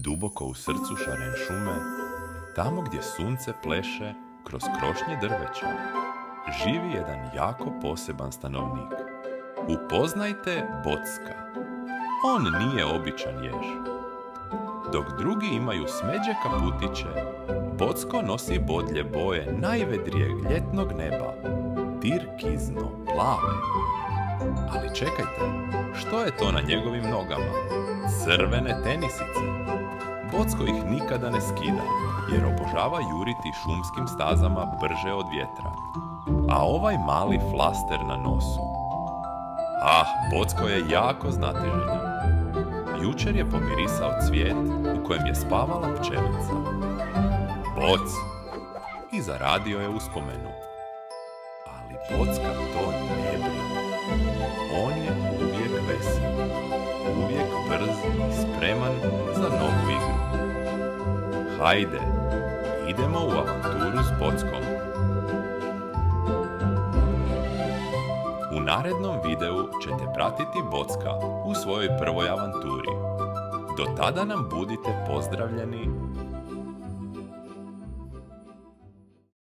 Duboko u srcu šaren šume, tamo gdje sunce pleše kroz krošnje drveća, živi jedan jako poseban stanovnik. Upoznajte Bocka. On nije običan jež. Dok drugi imaju smeđe kaputiće, Bocko nosi bodlje boje najvedrijeg ljetnog neba, tirkizno plave. Ali čekajte, što je to na njegovim nogama? Crvene tenisice. Bocko ih nikada ne skida, jer obožava juriti šumskim stazama brže od vjetra. A ovaj mali flaster na nosu. Bocko je jako znatiželjan. Jučer je pomirisao cvijet u kojem je spavala pčelica. Boc! I zaradio je uspomenu. Ali Bocka to ne brine. On je uvijek vesel, uvijek brz i spreman za novu igru. Hajde, idemo u avanturu s Bockom. U narednom videu ćete pratiti Bocka u svojoj prvoj avanturi. Do tada nam budite pozdravljeni